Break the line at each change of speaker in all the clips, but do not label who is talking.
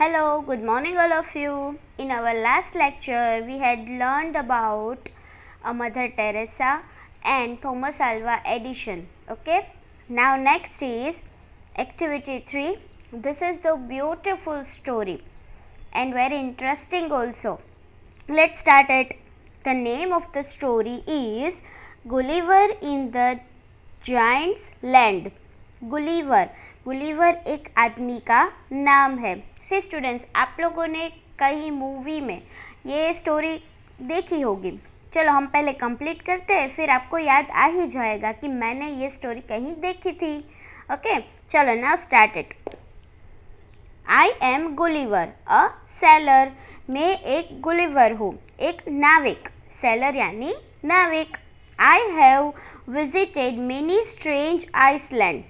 Hello, good morning all of you. In our last lecture, we had learned about Mother Teresa and Thomas Alva Edison. Okay, now next is activity 3. This is the beautiful story and very interesting also. Let's start it. The name of the story is Gulliver in the Giant's Land. Gulliver एक आदमी का नाम है. से students, आप लोगों ने कई मूवी में ये स्टोरी देखी होगी. चलो हम पहले कंप्लीट करते हैं, फिर आपको याद आ ही जाएगा कि मैंने ये स्टोरी कहीं देखी थी. ओके, चलो now start it. I am Gulliver a sailor. मैं एक गुलिवर हूँ, एक नाविक. सेलर यानी नाविक. I have visited many strange island.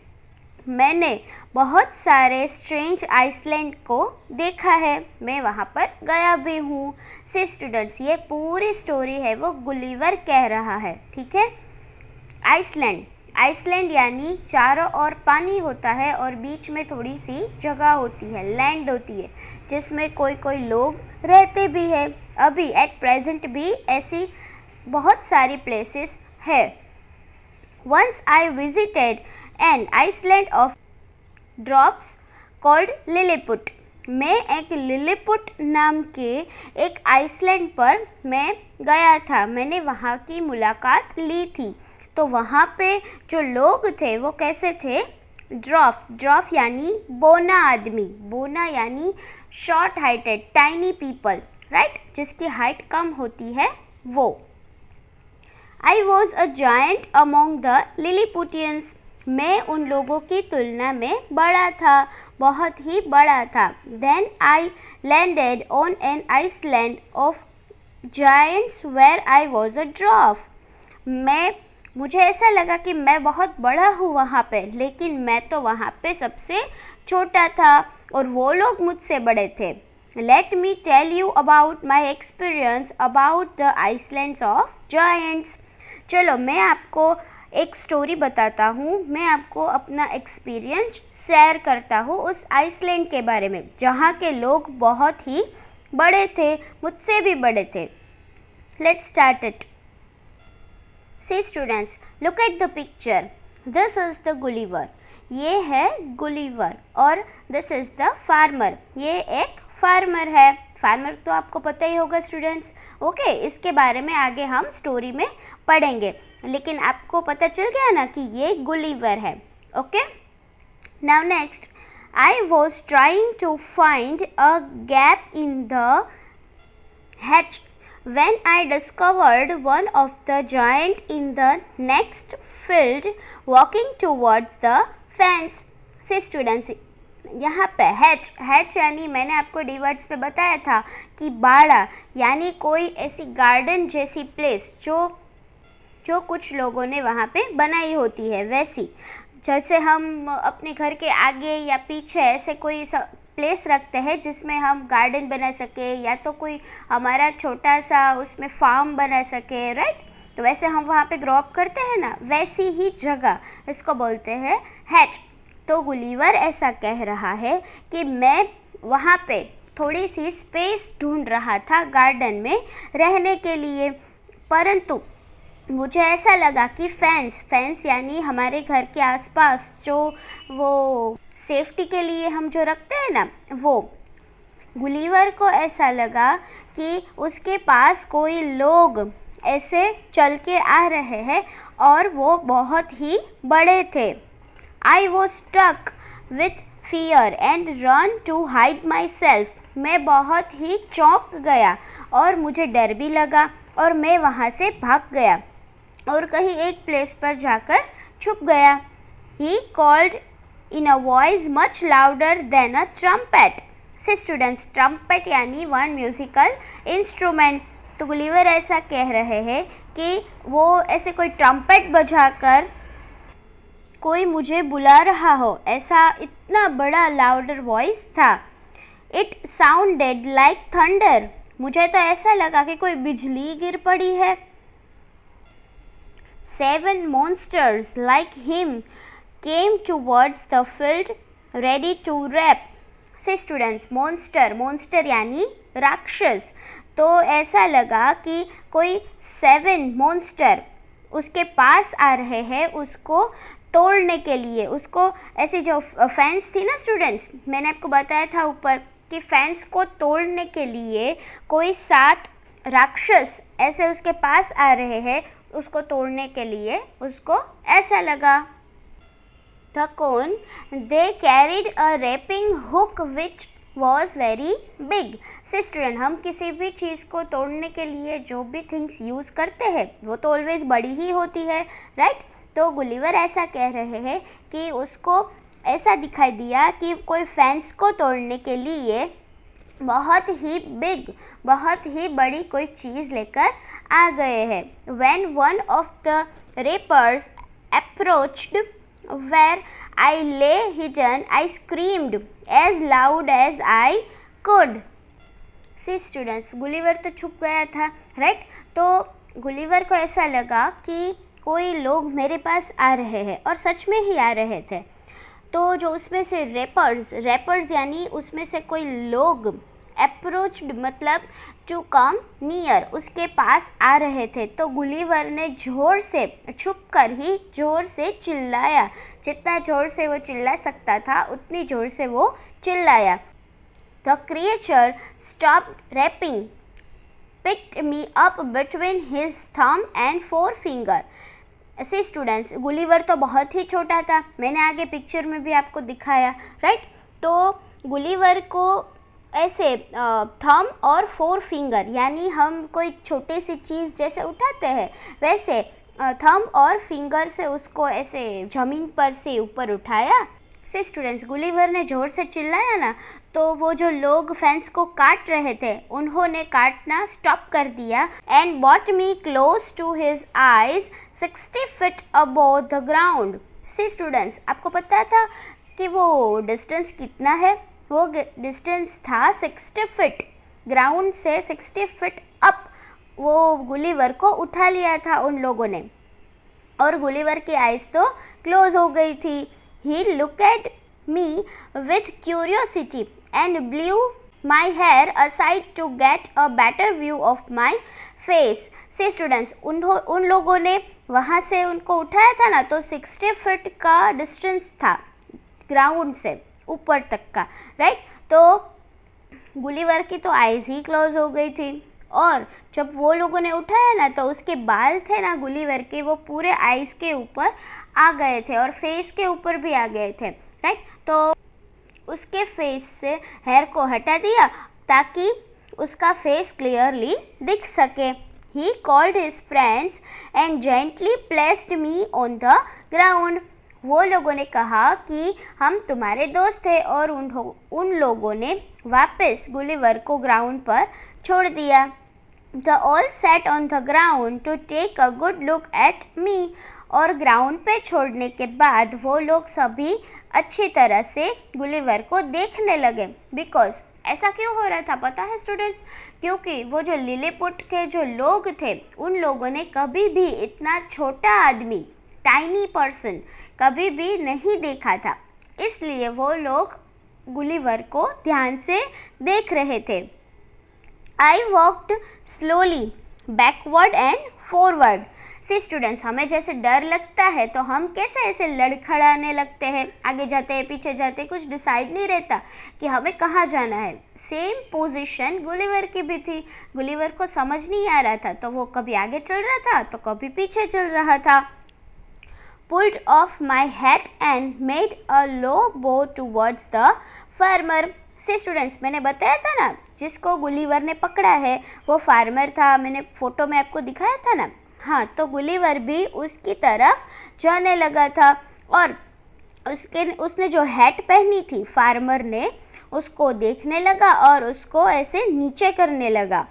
मैंने बहुत सारे स्ट्रेंज आइसलैंड को देखा है. मैं वहाँ पर गया भी हूँ. से स्टूडेंट्स, ये पूरी स्टोरी है वो गुलिवर कह रहा है. ठीक है. आइसलैंड यानी चारों ओर पानी होता है और बीच में थोड़ी सी जगह होती है, लैंड होती है, जिसमें कोई लोग रहते भी है. अभी एट प्रेजेंट भी ऐसी बहुत सारी प्लेसेस है. Once I visited an island of dwarfs called Lilliput. मैं एक लिलीपुट नाम के एक आइसलैंड पर मैं गया था. मैंने वहाँ की मुलाकात ली थी. तो वहाँ पे जो लोग थे वो कैसे थे? ड्रॉफ यानी बोना आदमी. बोना यानी short heighted, tiny people, right, जिसकी हाइट कम होती है वो. I was a giant among the Lilliputians. मैं उन लोगों की तुलना में बड़ा था, बहुत ही बड़ा था. Then I landed on an island of giants where I was a dwarf. मुझे ऐसा लगा कि मैं बहुत बड़ा हूँ वहाँ पे, लेकिन मैं तो वहाँ पे सबसे छोटा था और वो लोग मुझसे बड़े थे. Let me tell you about my experience about the islands of giants. चलो मैं आपको एक स्टोरी बताता हूँ. मैं आपको अपना एक्सपीरियंस शेयर करता हूँ उस आइसलैंड के बारे में, जहाँ के लोग बहुत ही बड़े थे, मुझसे भी बड़े थे. Let's start it. See students, look at the picture. This is the Gulliver. ये है गुलिवर और दिस इज द फार्मर. ये एक फार्मर है. फार्मर तो आपको पता ही होगा स्टूडेंट्स. ओके, इसके बारे में आगे हम स्टोरी में पढ़ेंगे, लेकिन आपको पता चल गया ना कि ये गुलिवर है. Okay, now next. I was trying to find a gap in the hatch when I discovered one of the giant in the next field walking towards the fence. से स्टूडेंट्स, यहाँ पे हैच यानी मैंने आपको D-words पे बताया था कि बाड़ा यानी कोई ऐसी गार्डन जैसी प्लेस जो कुछ लोगों ने वहाँ पे बनाई होती है. वैसी जैसे हम अपने घर के आगे या पीछे ऐसे कोई प्लेस रखते हैं जिसमें हम गार्डन बना सके, या तो कोई हमारा छोटा सा उसमें फार्म बना सके, राइट. तो वैसे हम वहाँ पे ग्रो अप करते हैं ना, वैसी ही जगह इसको बोलते हैं हैच. तो गुलिवर ऐसा कह रहा है कि मैं वहाँ पे थोड़ी सी स्पेस ढूंढ रहा था गार्डन में रहने के लिए, परंतु मुझे ऐसा लगा कि फेंस यानी हमारे घर के आसपास जो वो सेफ्टी के लिए हम जो रखते हैं ना, वो गुलिवर को ऐसा लगा कि उसके पास कोई लोग ऐसे चल के आ रहे हैं और वो बहुत ही बड़े थे. I was stuck with fear and run to hide myself. मैं बहुत ही चौंक गया और मुझे डर भी लगा और मैं वहाँ से भाग गया और कहीं एक प्लेस पर जाकर छुप गया. He called in a voice much louder than a trumpet. से स्टूडेंट्स, ट्रम्पेट यानी वन म्यूजिकल इंस्ट्रूमेंट. तो गुलिवर ऐसा कह रहे हैं कि वो ऐसे कोई ट्रम्पेट बजाकर कोई मुझे बुला रहा हो, ऐसा इतना बड़ा लाउडर वॉइस था. It sounded like thunder. मुझे तो ऐसा लगा कि कोई बिजली गिर पड़ी है. 7 monsters like him came towards the field ready to rap. से स्टूडेंट्स मॉन्स्टर, मॉन्स्टर यानी राक्षस। तो ऐसा लगा कि कोई 7 मॉन्स्टर उसके पास आ रहे हैं उसको तोड़ने के लिए। उसको ऐसे जो फैंस थी ना स्टूडेंट्स, मैंने आपको बताया था ऊपर कि फैंस को तोड़ने के लिए कोई 7 राक्षस ऐसे उसके पास आ रहे हैं उसको तोड़ने के लिए। उसको ऐसा लगा। The cone, they carried a rapping hook which was very big. से स्टूडेंट, हम किसी भी चीज़ को तोड़ने के लिए जो भी थिंग्स यूज़ करते हैं वो तो ऑलवेज बड़ी ही होती है, राइट। तो गुलिवर ऐसा कह रहे हैं कि उसको ऐसा दिखाई दिया कि कोई फेंस को तोड़ने के लिए बहुत ही बिग, बहुत ही बड़ी कोई चीज़ लेकर आ गए हैं। When one of the reapers approached where I lay hidden, I screamed as loud as I could. See students, Gulliver तो छुप गया था, राइट। तो गुलिवर को ऐसा लगा कि कोई लोग मेरे पास आ रहे हैं और सच में ही आ रहे थे। तो जो उसमें से रेपर्स यानी उसमें से कोई लोग अप्रोच्ड मतलब टू कम नियर, उसके पास आ रहे थे। तो गुलिवर ने जोर से, छुपकर ही जोर से चिल्लाया। जितना जोर से वो चिल्ला सकता था उतनी जोर से वो चिल्लाया। The creature stopped rapping, picked me up between his thumb and 4 finger. ऐसे स्टूडेंट्स, गुलिवर तो बहुत ही छोटा था, मैंने आगे पिक्चर में भी आपको दिखाया, राइट। तो गुलिवर को ऐसे थंब और 4 फिंगर यानी हम कोई छोटी सी चीज़ जैसे उठाते हैं वैसे थंब और फिंगर से उसको ऐसे ज़मीन पर से ऊपर उठाया। से स्टूडेंट्स, गुलिवर ने ज़ोर से चिल्लाया ना, तो वो जो लोग फैंस को काट रहे थे उन्होंने काटना स्टॉप कर दिया। And bought me close to his eyes 60 feet above the ground. से स्टूडेंट्स, आपको पता था कि वो डिस्टेंस कितना है? वो डिस्टेंस था 60 फीट, ग्राउंड से 60 फीट अप वो गुलिवर को उठा लिया था उन लोगों ने। और गुलिवर की आइज़ तो क्लोज हो गई थी। He look at me with curiosity and blew my hair aside to get a better view of my face. से स्टूडेंट्स, उन लोगों ने वहाँ से उनको उठाया था ना, तो 60 फीट का डिस्टेंस था ग्राउंड से ऊपर तक का, राइट। तो गुलिवर की तो आइज़ ही क्लोज हो गई थी। और जब वो लोगों ने उठाया ना, तो उसके बाल थे ना गुलिवर के, वो पूरे आइज़ के ऊपर आ गए थे और फेस के ऊपर भी आ गए थे, राइट। तो उसके फेस से हेयर को हटा दिया ताकि उसका फेस क्लियरली दिख सके। He called his friends and gently placed me on the ground. वो लोगों ने कहा कि हम तुम्हारे दोस्त थे और उन लोगों ने वापस गुलिवर को ग्राउंड पर छोड़ दिया। The all set on the ground to take a good look at me. और ग्राउंड पे छोड़ने के बाद वो लोग सभी अच्छी तरह से गुलिवर को देखने लगे। बिकॉज ऐसा क्यों हो रहा था पता है स्टूडेंट्स? क्योंकि वो जो लिलीपुट के जो लोग थे उन लोगों ने कभी भी इतना छोटा आदमी, टाइनी पर्सन कभी भी नहीं देखा था, इसलिए वो लोग गुलिवर को ध्यान से देख रहे थे। I walked slowly backward and forward. See students, हमें जैसे डर लगता है तो हम कैसे ऐसे लड़खड़ाने लगते हैं, आगे जाते हैं पीछे जाते, कुछ डिसाइड नहीं रहता कि हमें कहाँ जाना है। सेम पोजीशन गुलिवर की भी थी। गुलिवर को समझ नहीं आ रहा था, तो वो कभी आगे चल रहा था तो कभी पीछे चल रहा था। pulled off my hat and made a low bow towards the farmer. से स्टूडेंट्स, मैंने बताया था ना जिसको गुलिवर ने पकड़ा है वो फार्मर था, मैंने फ़ोटो में आपको दिखाया था ना। हाँ, तो गुलिवर भी उसकी तरफ जाने लगा था और उसने जो हैट पहनी थी फार्मर ने, उसको देखने लगा और उसको ऐसे नीचे करने लगा।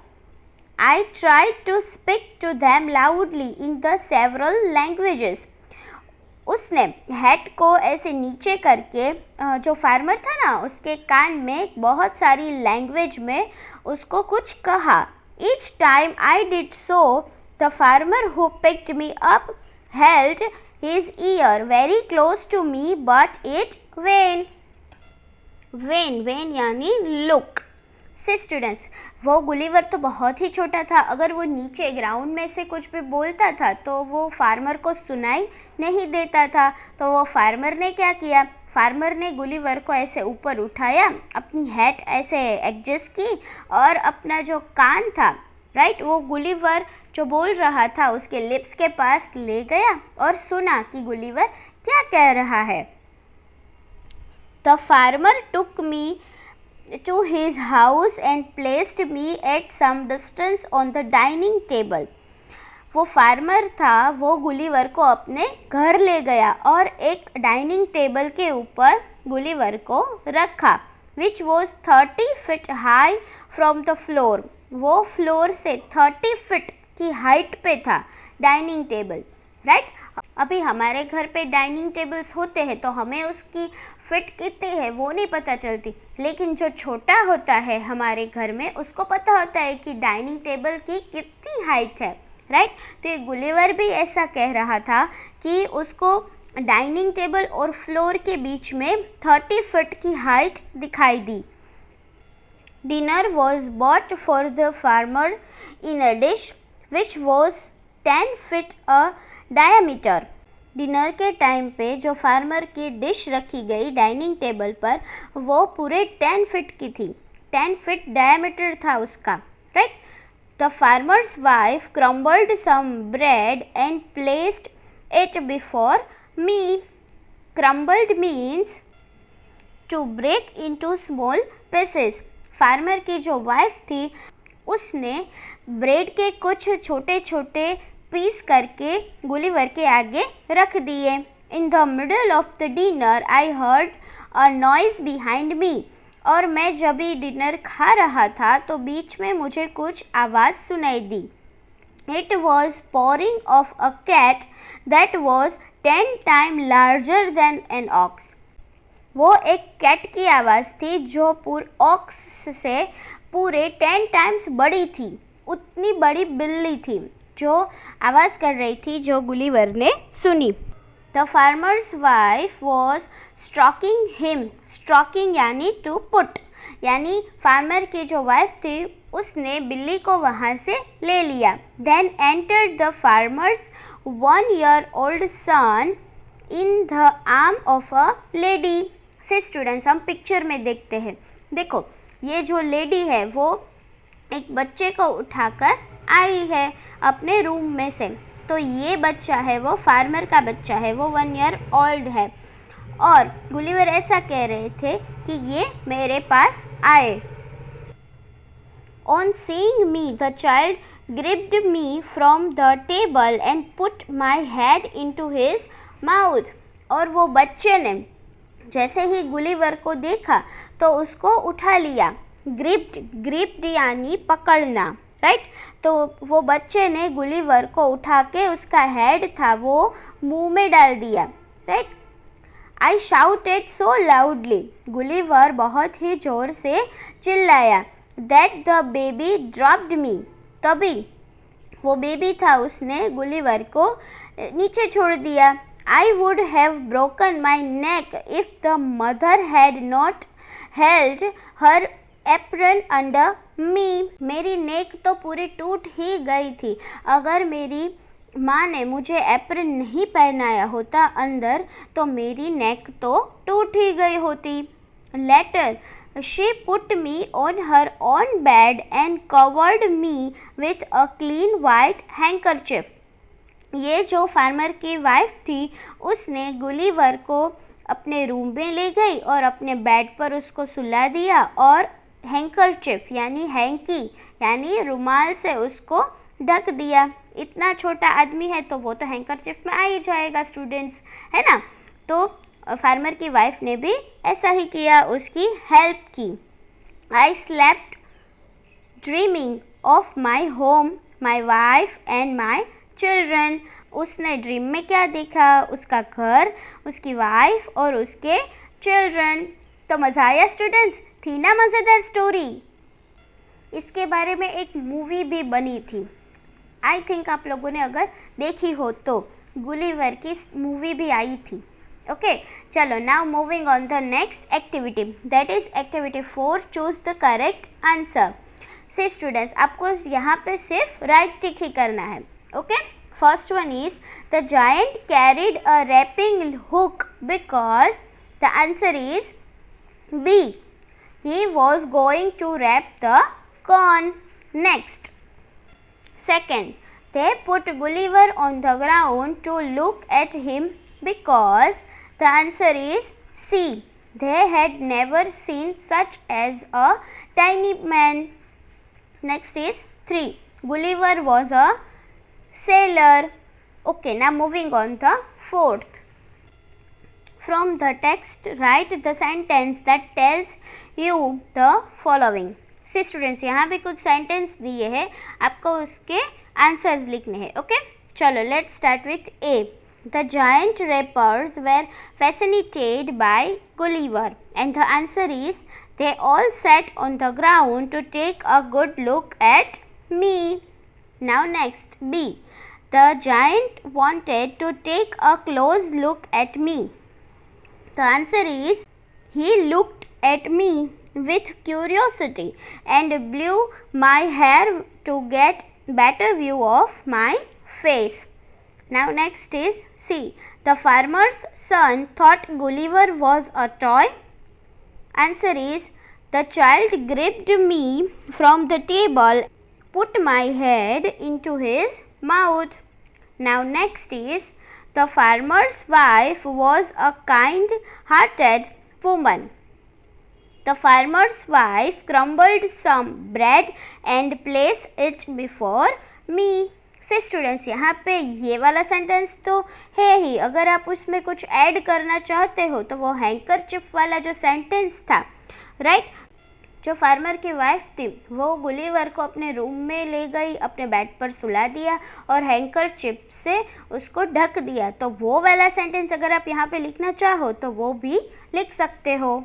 I tried to speak to them loudly in the several languages. उसने हैट को ऐसे नीचे करके जो फार्मर था ना उसके कान में बहुत सारी लैंग्वेज में उसको कुछ कहा। Each time I did so, the farmer who picked me up held his ear very close to me, but it vain. When, when यानी लुक। से स्टूडेंट्स, वो गुलिवर तो बहुत ही छोटा था, अगर वो नीचे ग्राउंड में से कुछ भी बोलता था तो वो फार्मर को सुनाई नहीं देता था। तो वो फार्मर ने क्या किया, फार्मर ने गुलिवर को ऐसे ऊपर उठाया, अपनी हैट ऐसे एडजस्ट की और अपना जो कान था, राइट, वो गुलिवर जो बोल रहा था उसके लिप्स के पास ले गया और सुना कि गुलिवर क्या कह रहा है। The farmer took me to his house and placed me at some distance on the dining table. वो फार्मर था, वो गुलिवर को अपने घर ले गया और एक डाइनिंग टेबल के ऊपर गुलिवर को रखा, which was 30 feet high from the floor. वो फ्लोर से 30 फीट की हाइट पे था डाइनिंग टेबल, राइट। अभी हमारे घर पे डाइनिंग टेबल्स होते हैं तो हमें उसकी फिट कितनी है वो नहीं पता चलती, लेकिन जो छोटा होता है हमारे घर में उसको पता होता है कि डाइनिंग टेबल की कितनी हाइट है, राइट। तो ये गुलिवर भी ऐसा कह रहा था कि उसको डाइनिंग टेबल और फ्लोर के बीच में 30 फीट की हाइट दिखाई दी। Dinner was bought for the farmer in a dish which was 10 feet a diameter. Dinner के टाइम पे जो फार्मर की डिश रखी गई डाइनिंग टेबल पर वो पूरे 10 फीट की थी, 10 फीट डायमीटर था उसका, right. The farmer's wife crumbled some bread and placed it before me. Crumbled means to break into small pieces. Farmer की जो वाइफ थी उसने ब्रेड के कुछ छोटे छोटे पीस करके गुलिवर के आगे रख दिए। In the middle of the dinner I heard a noise behind me. और मैं जब भी डिनर खा रहा था तो बीच में मुझे कुछ आवाज़ सुनाई दी। It was purring of a cat that was 10 time larger than an ox. वो एक कैट की आवाज़ थी जो ऑक्स से पूरे 10 टाइम्स बड़ी थी, उतनी बड़ी बिल्ली थी जो आवाज़ कर रही थी जो गुलिवर ने सुनी। The farmer's wife was stroking him. Stroking यानी टू पुट, यानी फार्मर की जो वाइफ थी उसने बिल्ली को वहाँ से ले लिया। Then entered the farmer's 1 year old son in the arm of a lady. से स्टूडेंट्स, हम पिक्चर में देखते हैं, देखो ये जो लेडी है वो एक बच्चे को उठाकर आई है अपने रूम में से। तो ये बच्चा है वो फार्मर का बच्चा है, वो 1 year old है। और गुलिवर ऐसा कह रहे थे कि ये मेरे पास आए। On seeing me the child gripped me from the table and put my head into his mouth. और वो बच्चे ने जैसे ही गुलिवर को देखा तो उसको उठा लिया। ग्रिप्ड यानी पकड़ना, राइट। तो वो बच्चे ने गुलिवर को उठा के उसका हेड था वो मुंह में डाल दिया, right. I shouted so loudly. Gulliver बहुत ही जोर से चिल्लाया। दैट द बेबी ड्रॉप्ड मी। तभी वो बेबी था उसने गुलिवर को नीचे छोड़ दिया। I would have broken my neck if the mother had not held her apron under मी। मेरी नेक तो पूरी टूट ही गई थी अगर मेरी माँ ने मुझे एप्रन नहीं पहनाया होता अंदर, तो मेरी नेक तो टूट ही गई होती। Later she put me on her own bed and covered me with a clean white handkerchief. ये जो फार्मर की वाइफ थी उसने गुलिवर को अपने रूम में ले गई और अपने बेड पर उसको सुला दिया और हैंकरचिफ यानी हैंकी यानी रुमाल से उसको ढक दिया। इतना छोटा आदमी है तो वो तो हैंकरचिफ में आ ही जाएगा स्टूडेंट्स, है ना। तो फार्मर की वाइफ ने भी ऐसा ही किया, उसकी हेल्प की। I slept dreaming of my home, my wife and my children. उसने ड्रीम में क्या देखा? उसका घर, उसकी वाइफ और उसके चिल्ड्रन। तो मज़ा आया स्टूडेंट्स, थी ना मज़ेदार स्टोरी। इसके बारे में एक मूवी भी बनी थी, आई थिंक आप लोगों ने अगर देखी हो तो गुलिवर की मूवी भी आई थी। Okay, chalo, now moving on the next activity, that is activity 4, choose the correct answer. See students, आपको यहाँ पे सिर्फ right tick ही करना है. Okay, first one is the giant carried a wrapping hook because the answer is B. He was going to wrap the corn. Next, second, they put Gulliver on the ground to look at him because the answer is C. They had never seen such as a tiny man. Next is 3. Gulliver was a sailor. Okay, now moving on the fourth. From the text, write the sentence that tells you the following. See students, यहाँ पे कुछ sentence दिए हैं, आपको उसके answers लिखने हैं. Okay, चलो let's start with A. The giant rappers were fascinated by Gulliver, and the answer is they all sat on the ground to take a good look at me. Now next, B. The giant wanted to take a close look at me. The answer is he looked at me with curiosity and blew my hair to get better view of my face. Now next is C. The farmer's son thought Gulliver was a toy. Answer is the child gripped me from the table, put my head into his mouth. Now next is the farmer's wife was a kind-hearted woman. The farmer's wife crumbled some bread and placed it before me. से students, यहाँ पे ये वाला sentence तो है ही, अगर आप उसमें कुछ ऐड करना चाहते हो तो वो हैंकरचिप वाला जो सेंटेंस था, राइट, जो फार्मर की वाइफ थी वो गुलिवर को अपने रूम में ले गई, अपने बेड पर सुला दिया और हैंकरचिप से उसको ढक दिया. तो वो वाला सेंटेंस अगर आप यहाँ पे लिखना चाहो तो वो भी लिख सकते हो.